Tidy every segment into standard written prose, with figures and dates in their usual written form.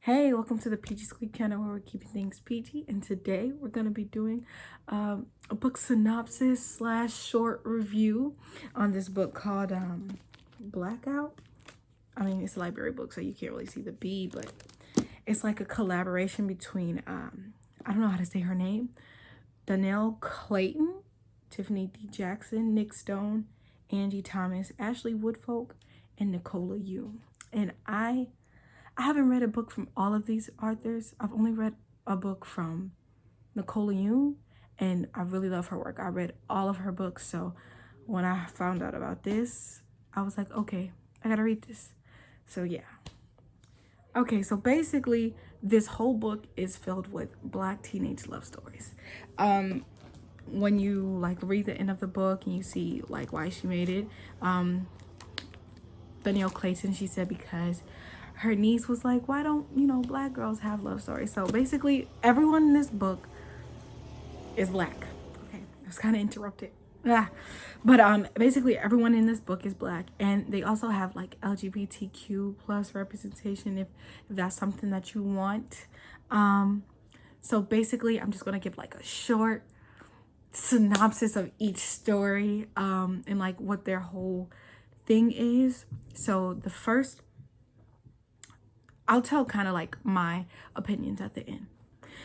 Hey, welcome to the PG Sleep channel where we're keeping things PG, and today we're going to be doing a book synopsis slash short review on this book called Blackout. I mean, it's a library book, so you can't really see the B, but it's like a collaboration between, I don't know how to say her name, Danielle Clayton, Tiffany D. Jackson, Nick Stone, Angie Thomas, Ashley Woodfolk, and Nicola Yu. And I haven't read a book from all of these authors. I've only read a book from Nicola Yu, and I really love her work. I read all of her books, so when I found out about this, I was like, okay, I gotta read this. So yeah. Okay, so basically, this whole book is filled with Black teenage love stories. When you like read the end of the book and you see like why she made it, Danielle Clayton, she said because her niece was like, why don't, Black girls have love stories? So basically, everyone in this book is Black. Okay, I was kind of interrupted. But basically, everyone in this book is Black. And they also have like LGBTQ plus representation if that's something that you want. So basically, I'm just going to give like a short synopsis of each story and like what their whole thing is. So the first, I'll tell kind of like my opinions at the end.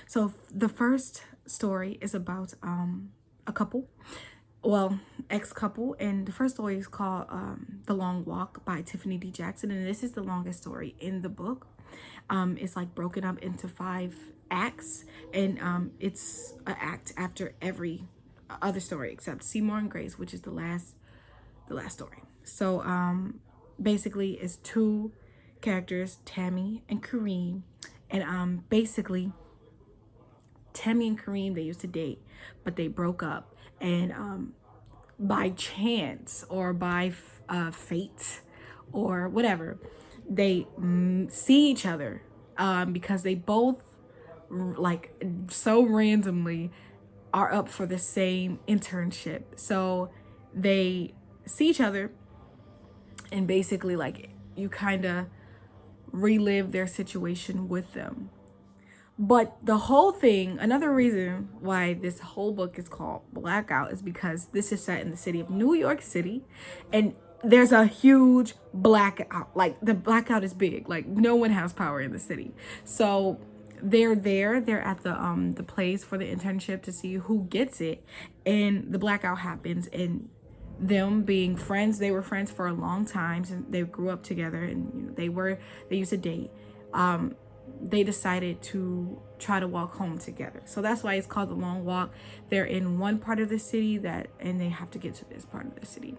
So the first story is about a couple, well, ex-couple, and the first story is called The Long Walk by Tiffany D. Jackson, and this is the longest story in the book. It's like broken up into 5 acts, and it's an act after every other story except Seymour and Grace, which is the last story. So basically it's 2 characters, Tammy and Kareem, and basically Tammy and Kareem, they used to date, but they broke up, and by chance or by fate or whatever, they see each other because they both like so randomly are up for the same internship. So they see each other, and basically like you kind of relive their situation with them. But the whole thing, another reason why this whole book is called Blackout is because this is set in the city of New York City, and there's a huge blackout. Like the blackout is big. Like no one has power in the city. So they're at the place for the internship to see who gets it, and the blackout happens, and them being friends, they were friends for a long time, and they grew up together, and they used to date. They decided to try to walk home together. So that's why it's called The Long Walk. They're in one part of the city and they have to get to this part of the city.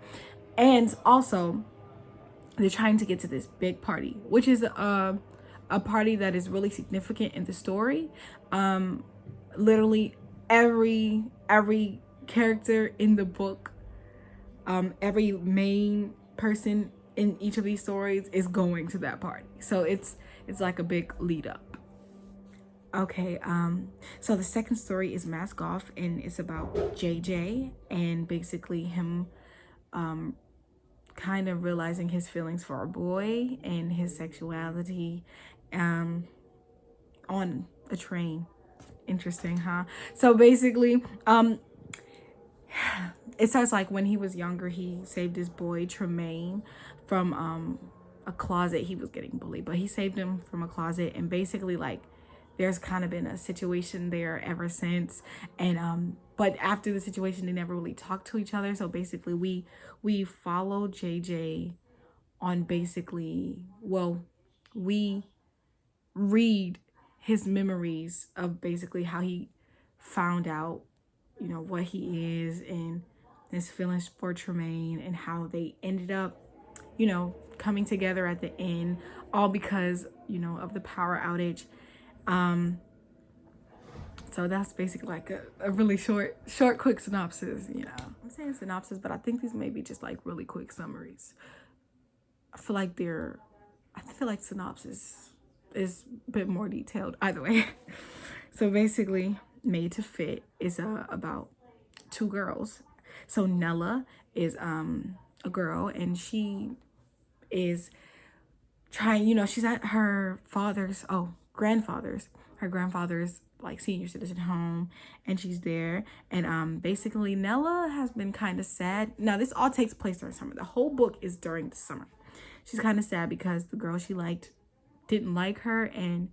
And also, they're trying to get to this big party, which is a party that is really significant in the story. Literally every character in the book, every main person in each of these stories is going to that party. So it's like a big lead up. Okay, so the second story is Mask Off, and it's about JJ and basically him kind of realizing his feelings for a boy and his sexuality on a train. Interesting, huh? So basically, it starts like when he was younger, he saved his boy Tremaine from a closet. He was getting bullied, but he saved him from a closet, and basically like there's kind of been a situation there ever since. And but after the situation, they never really talked to each other. So basically we follow JJ on basically, well, we read his memories of basically how he found out, what he is, and his feelings for Tremaine, and how they ended up, coming together at the end, all because, of the power outage. So that's basically like a really short, quick synopsis. I'm saying synopsis, but I think these may be just like really quick summaries. I feel like synopsis is a bit more detailed either way. So basically, Made to Fit is about 2 girls. So Nella is a girl, and she is trying, she's at her father's, oh grandfather's. Her grandfather's like senior citizen home, and she's there. And basically Nella has been kind of sad. Now this all takes place during summer. The whole book is during the summer. She's kind of sad because the girl she liked didn't like her and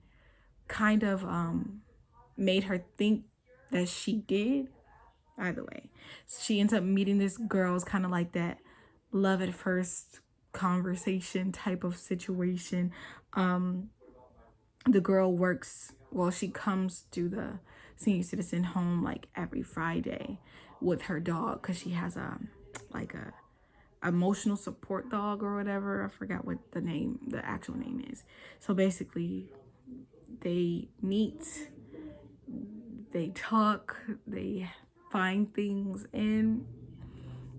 kind of made her think that she did. Either way, she ends up meeting this girl. It's kind of like that love at first conversation type of situation. The girl works, well, she comes to the senior citizen home like every Friday with her dog, because she has like a emotional support dog or whatever. I forgot what the actual name is. So basically they meet, they talk, they find things, and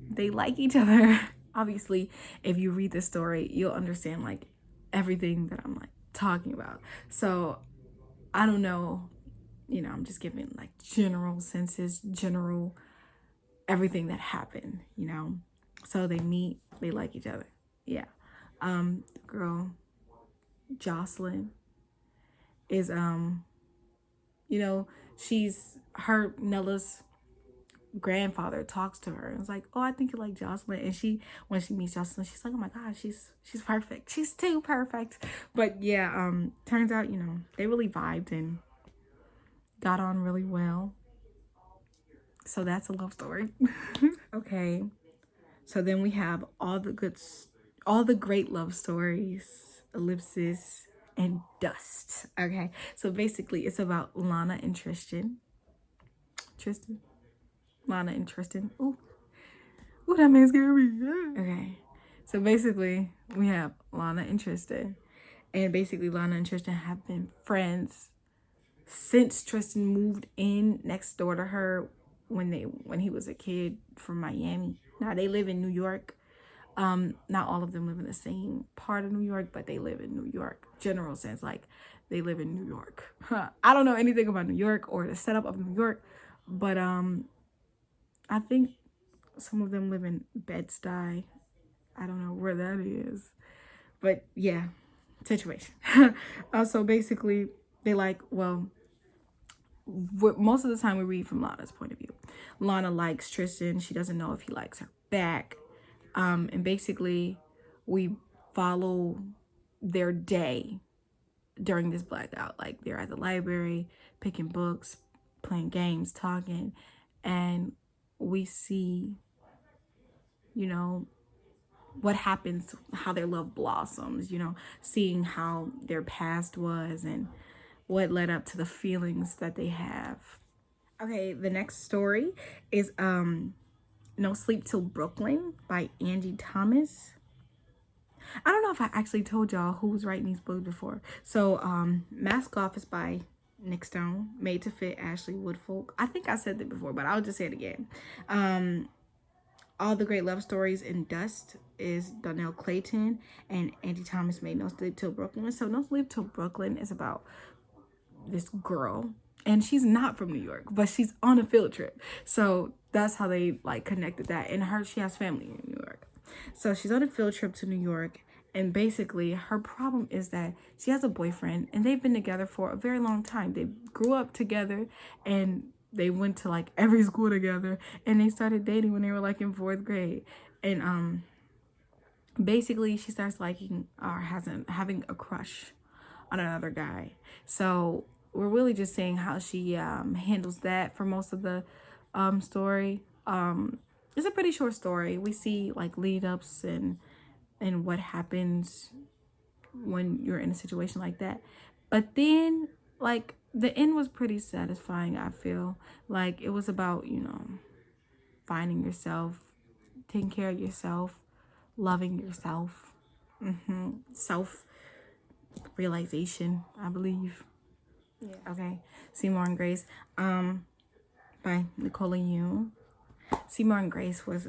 they like each other. Obviously, if you read the story, you'll understand like everything that I'm like talking about. So I don't know, I'm just giving like general senses, general everything that happened, So they meet, they like each other. Yeah. The girl Jocelyn is she's her Nella's grandfather talks to her and is like, oh, I think you like Jocelyn. And when she meets Jocelyn, she's like, oh my god, she's perfect, she's too perfect. But yeah, turns out they really vibed and got on really well. So that's a love story. Okay, so then we have all the great love stories, ellipsis and dust. Okay, so basically it's about Lana and Tristan. Lana and Tristan. Ooh, that man scared me. Okay, so basically we have Lana and Tristan, and basically Lana and Tristan have been friends since Tristan moved in next door to her when he was a kid from Miami. Now they live in New York. Not all of them live in the same part of New York, but they live in New York. General sense, like they live in New York. I don't know anything about New York or the setup of New York, but I think some of them live in Bed-Stuy. I don't know where that is, but yeah, situation. So basically, they like, well, most of the time we read from Lana's point of view. Lana likes Tristan. She doesn't know if he likes her back. And basically, we follow their day during this blackout. Like they're at the library, picking books, playing games, talking, and we see, what happens, how their love blossoms, seeing how their past was and what led up to the feelings that they have. Okay, the next story is No Sleep Till Brooklyn by Angie Thomas. I don't know if I actually told y'all who was writing these books before. So Mask Off is by Nick Stone, Made to Fit Ashley Woodfolk. I think I said that before, but I'll just say it again. All the Great Love Stories in Dust is Donnell Clayton, and Angie Thomas made No Sleep Till Brooklyn. So No Sleep Till Brooklyn is about this girl, and she's not from New York, but she's on a field trip. So that's how they like connected that. And she has family in New York. So she's on a field trip to New York, and basically her problem is that she has a boyfriend, and they've been together for a very long time. They grew up together, and they went to like every school together, and they started dating when they were like in 4th grade. And basically she starts liking or having a crush on another guy. So we're really just seeing how she handles that for most of the story. It's a pretty short story. We see like lead ups and what happens when you're in a situation like that. But then like the end was pretty satisfying. I feel like it was about, finding yourself, taking care of yourself, loving yourself, self-realization, I believe. Yeah. Okay. Seymour and Grace by Nicola Yoon. Seymour and Grace was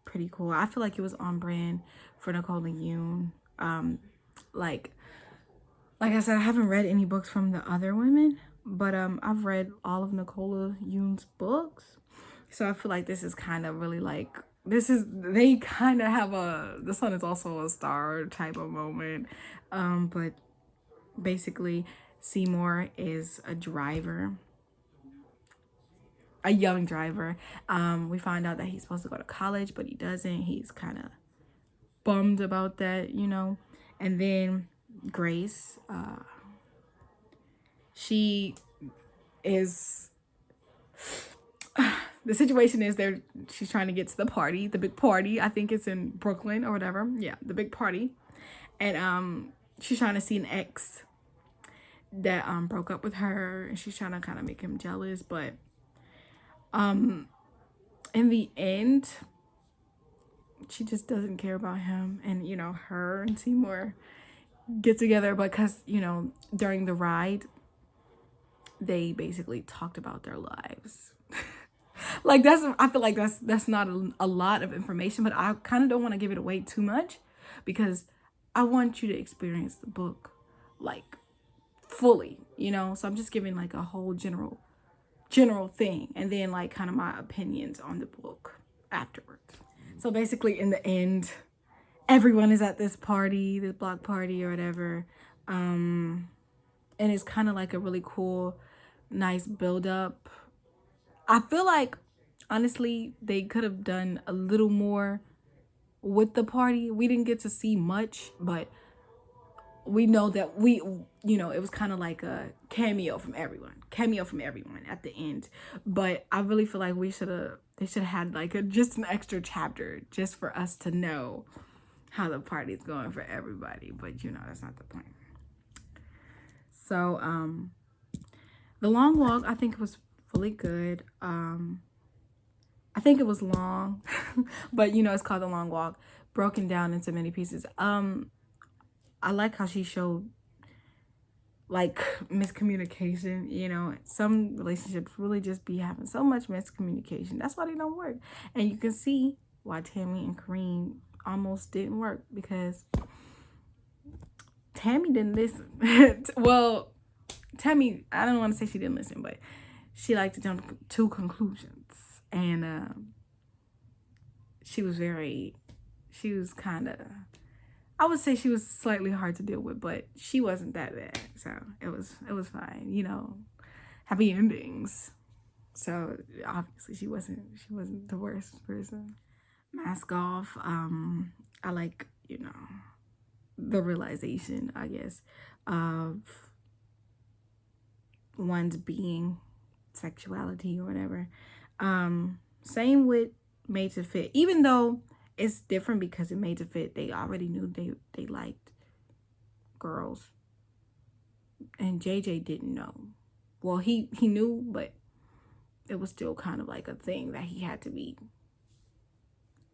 pretty cool. I feel like it was on brand for Nicola Yoon. Like I said, I haven't read any books from the other women, but I've read all of Nicola Yoon's books. So I feel like this is kind of really like, they kind of have the sun is also a star type of moment. But Basically, Seymour is a driver, a young driver. We find out that he's supposed to go to college, but he doesn't. He's kind of bummed about that, you know. And then Grace, she is the situation is there. She's trying to get to the party, the big party. I think it's in Brooklyn or whatever. Yeah, the big party. And she's trying to see an ex that broke up with her, and she's trying to kind of make him jealous. But in the end, she just doesn't care about him. And you know, her and Seymour get together because, you know, during the ride, they basically talked about their lives. Like I feel like that's not a lot of information, but I kind of don't want to give it away too much because I want you to experience the book like fully, you know. So I'm just giving like a whole general thing, and then like kind of my opinions on the book afterwards. So basically, in the end, everyone is at this party, this block party or whatever, and it's kind of like a really cool, nice build up. I feel like, honestly, they could have done a little more with the party. We didn't get to see much, but we know that you know, it was kind of like a cameo from everyone at the end. But I really feel like they should have had like just an extra chapter just for us to know how the party's going for everybody. But you know, that's not the point. So, the long walk, I think it was really good. I think it was long, but you know, it's called The Long Walk, broken down into many pieces. I like how she showed like miscommunication. You know, some relationships really just be having so much miscommunication. That's why they don't work. And you can see why Tammy and Kareem almost didn't work, because Tammy didn't listen. Well, Tammy, I don't want to say she didn't listen, but she liked to jump to conclusions. And she was kind of, I would say she was slightly hard to deal with, but she wasn't that bad. So it was fine, you know, happy endings. So obviously she wasn't the worst person. Mask off. I like, you know, the realization, I guess, of one's being, sexuality or whatever. Same with Made to Fit, even though it's different because in Made to Fit they already knew they liked girls, and JJ didn't know. Well, he knew, but it was still kind of like a thing that he had to be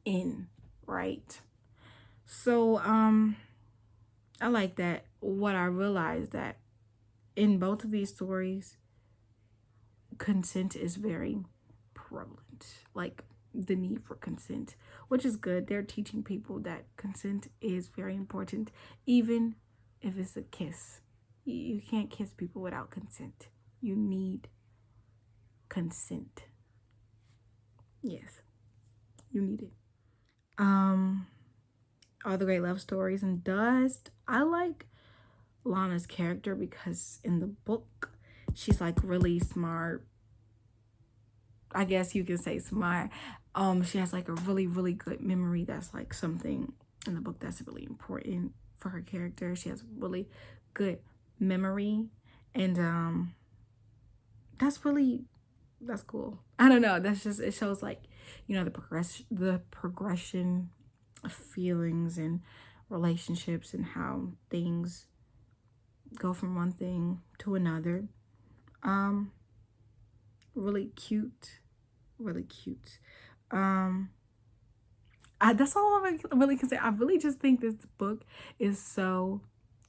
in, right? So I like that. What I realized that in both of these stories, consent is very prevalent. Like the need for consent, which is good. They're teaching people that consent is very important, even if it's a kiss. You can't kiss people without consent. You need consent. Yes, you need it. All the Great Love Stories and Dust. I like Lana's character because in the book she's like really smart. I guess you can say smart. She has like a really, really good memory. That's like something in the book that's really important for her character. She has really good memory, and that's cool. I don't know. That's just, it shows like, you know, the progression of feelings and relationships and how things go from one thing to another. Really cute. That's all I really can say. I really just think this book is so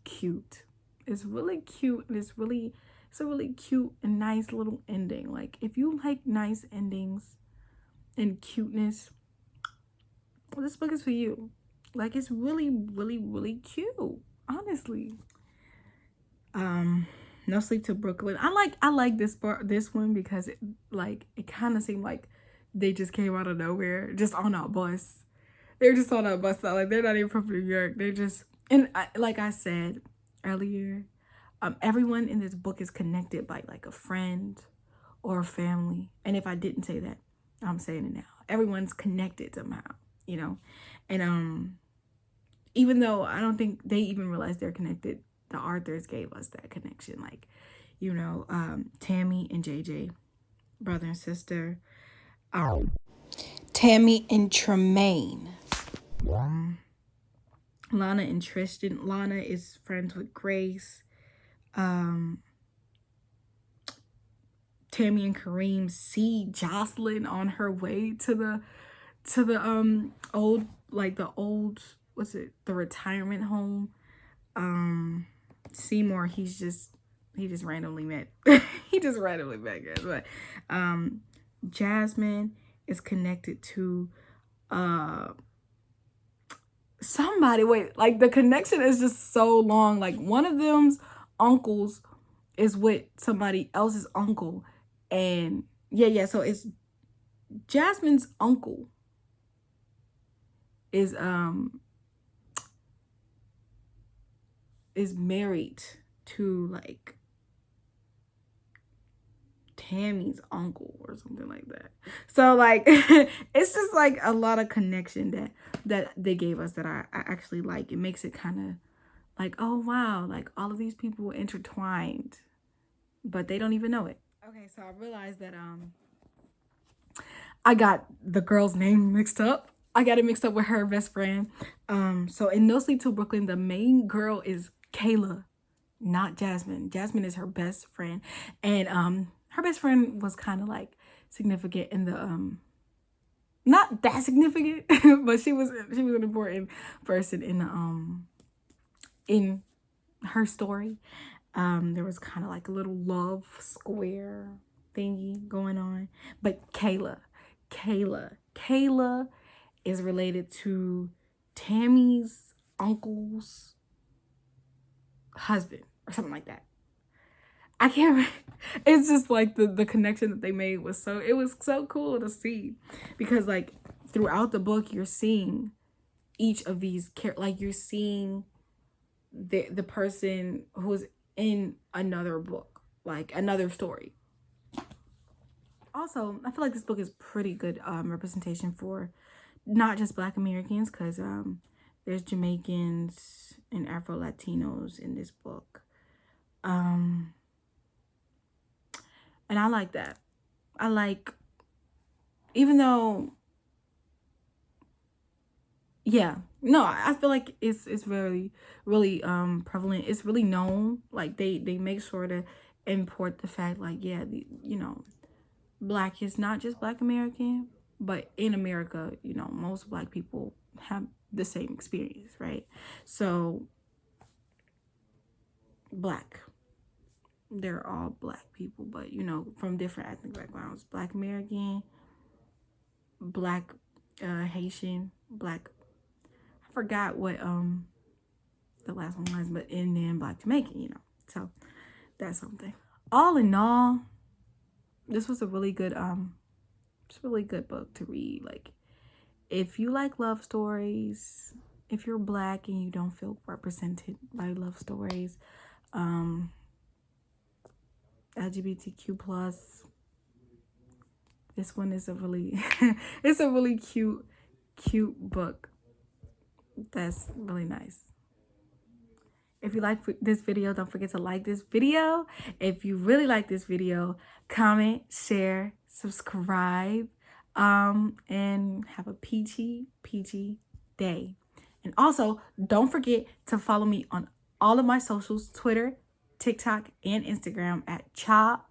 cute. It's really cute, and it's a really cute and nice little ending. Like, if you like nice endings and cuteness, well, this book is for you. Like, it's really, really, really cute, honestly. No Sleep Till Brooklyn. I like this one because it kind of seemed like they just came out of nowhere, just on a bus. They're just on a bus. Like, they're not even from New York. They're just, and like I said earlier, Everyone in this book is connected by like a friend or a family. And if I didn't say that, I'm saying it now. Everyone's connected somehow, you know? And even though I don't think they even realize they're connected, the authors gave us that connection. Like, you know, Tammy and JJ, brother and sister. Tammy and Tremaine. Lana and Tristan. Lana is friends with Grace. Tammy and Kareem see Jocelyn on her way to the old, like the old, what's it, the retirement home. Seymour, he just randomly met he just randomly met, guys. But Jasmine is connected to somebody. Wait, like the connection is just so long. Like one of them's uncles is with somebody else's uncle, and yeah, so it's Jasmine's uncle is married to like Tammy's uncle or something like that. So like it's just like a lot of connection that they gave us that I actually like. It makes it kind of like, oh wow, like all of these people were intertwined, but they don't even know it. Okay, so I realized that I got the girl's name mixed up. I got it mixed up with her best friend. So in No Sleep Till Brooklyn, the main girl is Kayla, not Jasmine. Jasmine is her best friend, and her best friend was kind of like significant in the not that significant, but she was an important person in her story. There was kind of like a little love square thingy going on, but Kayla is related to Tammy's uncle's husband or something like that. I can't, it's just like the connection that they made was so cool to see, because like throughout the book you're seeing each of these like you're seeing the person who's in another book, like another story. Also, I feel like this book is pretty good representation for not just Black Americans, because there's Jamaicans and Afro-Latinos in this book. And I like that. I like, even though, yeah, no, I feel like it's really prevalent. It's really known. Like they make sure to import the fact, like, yeah, you know, Black is not just Black American, but in America, you know, most Black people have the same experience, right? So Black, they're all Black people, but you know, from different ethnic backgrounds. Black American, Black Haitian, Black, I forgot what the last one was, but and then Black Jamaican, you know. So that's something. All in all, this was a really good book to read. Like, if you like love stories, if you're Black and you don't feel represented by love stories, LGBTQ plus, this one is a really it's a really cute book that's really nice. If you like this video, don't forget to like this video. If you really like this video, comment, share, subscribe, and have a peachy day. And also, don't forget to follow me on all of my socials, Twitter, TikTok, and Instagram at cha_yajo.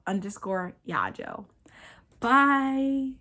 Bye.